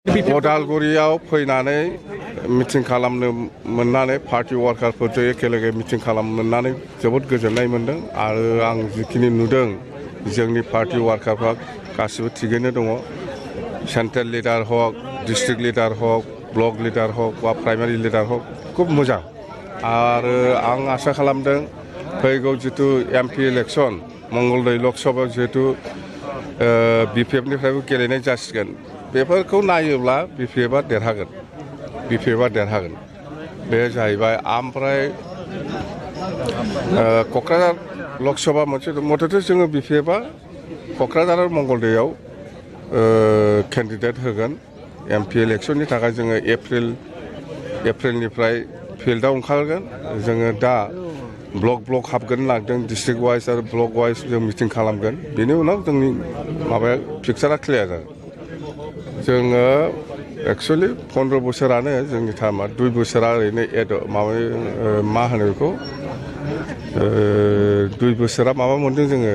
अदालगुरियाव फैनानै मिटिं खालामनो मोननानै पार्टी वार्कारफोरजों एखेलगे मिटिं खालामनो मोननानै जोबोद गोजोननाय मोनदों आरो आं जिखिनि नुदों जोंनि पार्टी वार्कारफ्रा गासिबो थिगैनो दङ सेन्ट्रेल लिडार हक डिस्ट्रिक्ट लिडार हक ब्लक लिडार हक बा प्राइमारि लिडार हक खुब मोजां आरो आं आसा खालामदों फैगौ जितु एमपि इलेक्शन मंगलदै लकसभायाव जिहेतु बिपिएफनिफ्रायबो गेलेनाय जासिगोन बेफोरखौ नायोब्ला बिपिएफआ देरहागोन बे जाहैबाय ओमफ्राय क'क्राझार लकसभा मोनसे मथथे जोङो बिपिएफआ क'क्राझार आरो मंगलदैयाव केन्डिडेट होगोन एमपि इलेक्शननि थाखाय जोङो एप्रिलनिफ्राय फिल्डआव ओंखारगोन जोङो दा ब्लक हाबगोन नागिरदों डिस्ट्रिक्ट वाइज आरो ब्लक वाइज जों मिटिं खालामगोन बेनि उनाव जोंनि माबाया पिक्चारा क्लियार जागोन जोङो एक्सुवेलि 15 बोसोरानो जोंनि टार्मा 2 बोसोरा ओरैनो मा होनो बेखौ 2 बोसोरा माबा मोनदों जोङो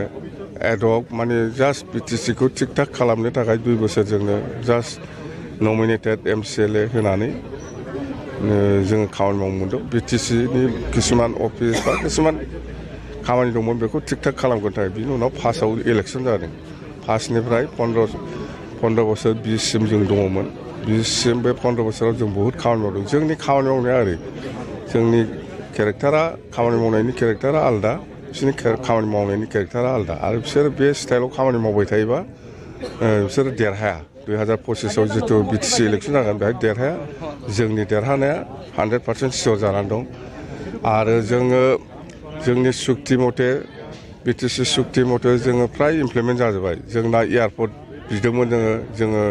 एडहक माने जास्ट बिटिसिखौ थिग थाक खालामनो थाखाय 2 बोसोर जोंनो जास्ट नमिनेटेड एमसिएलए होनानै जोङो खामानि मावनो मोनदों बिटिसिनि किसुमान अफिस बा किसुमान खामानि दंमोन बेखौ थिग थाक खालामगोन थाखाय बिनि उनाव फार्स्टआव इलेक्सन जादों फार्स्टनिफ्राय 15 बोसोर 20 सिम जों दङमोन 20 सिम बे 15 बोसोराव जों बहुद खामानि मावदों जोंनि खामानि मावनाया ओरै जोंनि केरेक्टारा खामानि मावनायनि केरेक्टारा आलादा बिसोरनि खामानि मावनायनि केरेक्टारा आलादा आरो बिसोर बे स्टाइलाव खामानि मावबाय थायोबा बिसोर देरहाया 2025आव जितु बिटिसि इलेक्सन जागोन बेहाय देरहाया जोंनि देरहानाया 100% सियर जानानै दं आरो जोङो जोंनि सुक्ति मथे बिटिसि सुक्ति मथे जोङो फ्राय इमप्लिमेन्ट जाजोब्बाय जोंना एयारपर्ट बिदोंमोन जोङो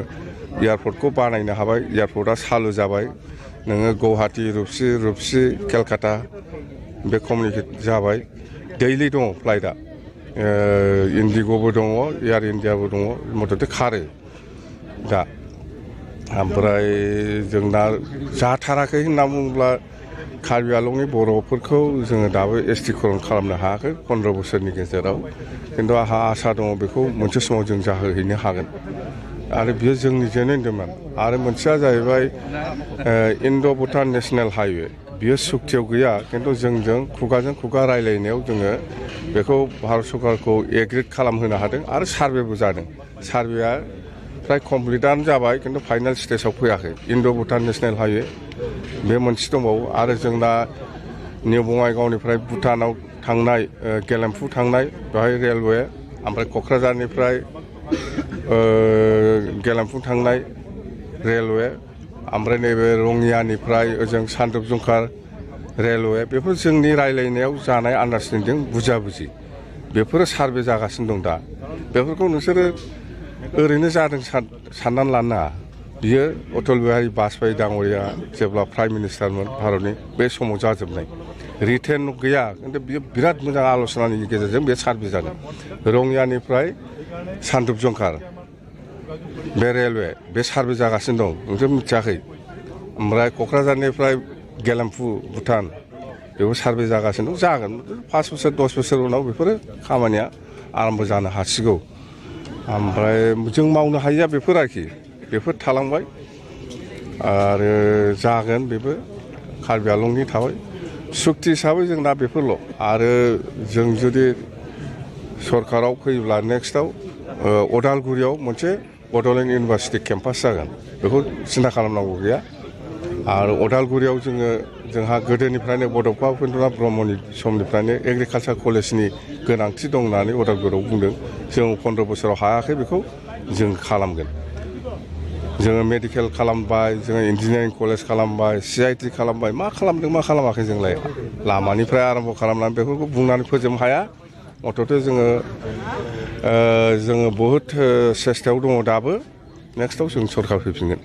एयारपर्टखौ बानायनो हाबाय एयारपर्टआ चालु जाबाय नोङो गुवाहाटी रुपसि केलकाता बे कमिउनिकेट जाबाय दैलि दङ फ्लाइटआ इन्डिग'बो दङ एयार इन्डियाबो दङ मथथे खारो दा ओमफ्राय जोंना जाथाराखै होनना बुङोब्ला कार्बि आंलंनि बर'फोरखौ जोङो दाबो एसटिकरन खालामनो हायाखै 15 बोसोरनि गेजेराव खिन्थु आंहा आसा दङ बेखौ मोनसे समाव जों जाहोहैनो हागोन आरो बियो जोंनि जेनुइन डिमान्ड आरो मोनसेया जाहैबाय इन्ड' भुटान नेशनेल हाइवे बियो सुक्तियाव गैया खिन्थु जोंजों खुगाजों खुगा रायलायनायाव जोङो बेखौ भारत सरकारखौ एग्रिड खालामहोनो हादों आरो सार्भेबो जादों सार्भेया फ्राय कमप्लिटआनो जाबाय खिन्थु फाइनाल स्टेजाव फैयाखै इन्ड' भुटान नेशनेल हाइवे बे मोनसे दंबावो आरो जोंना निउ बङाइगावनिफ्राय भुटानाव थांनाय गेलेमफु थांनाय बेवहाय रेलवे ओमफ्राय क'क्राझारनिफ्राय गेलेमफु थांनाय रेलवे ओमफ्राय नैबे रङियानिफ्राय ओजों सानद्रुप जंखार रेलवे बेफोर जोंनि रायलायनायाव जानाय आन्डारस्टेन्डिं बुझाबुझि बेफोरो सार्भे जागासिनो दं दा बेफोरखौ नोंसोरो ओरैनो जादों साननानै लानो नाङा बियो अटल बिहारि बाजपेयी दाङ'रिया जेब्ला प्राइम मिनिस्टारमोन भारतनि बे समाव जाजोबनाय रिटेन गैया खिन्थु बियो बिराद मोजां आल'सनानि गेजेरजों बे सार्भे जादों रङियानिफ्राय सानद्रुप जंखार बे रेलवे बे सार्भे जागासिनो दं नोंसोर मिथियाखै ओमफ्राय क'क्राझारनिफ्राय गेलेमफु भुटान बेबो सार्भे जागासिनो दं जागोन 5 बोसोर 10 बोसोर उनाव बेफोरो खामानिया आराम्भ जानो हासिगौ ओमफ्राय जों मावनो हायिया बेफोर आरोखि बेफोर थालांबाय आरो जागोन बेबो कार्बि आंलंनि थाबाय सुक्ति हिसाबै जों दा बेफोरल' आरो जों जुदि सरकाराव फैयोब्ला नेक्स्टआव अदालगुरियाव मोनसे बड'लेण्ड इउनिभारसिटि केम्पास जागोन बेखौ सिन्था खालामनांगौ गैया आरो अदालगुरियाव जोंहा गोदोनिफ्रायनो बड'फा उपेन्द्रनाथ ब्रह्मनि समनिफ्रायनो एग्रिकालसार कलेजनि गोनांथि दं होननानै अदालगुरियाव बुंदों जों 15 बोसोराव हायाखै बेखौ जों खालामगोन जोङो मेडिकेल खालामबाय जोङो इन्जिनियारिं कलेज खालामबाय CIT खालामबाय मा खालामदों मा खालामाखै जोंलाय लामानिफ्राय आराम्भ खालामनानै बेफोरखौ बुंनानै फोजोबनो हाया मथथे जोङो बहुद सेस्तायाव दङ दाबो नेक्स्टआव जों सरकार फैफिनगोन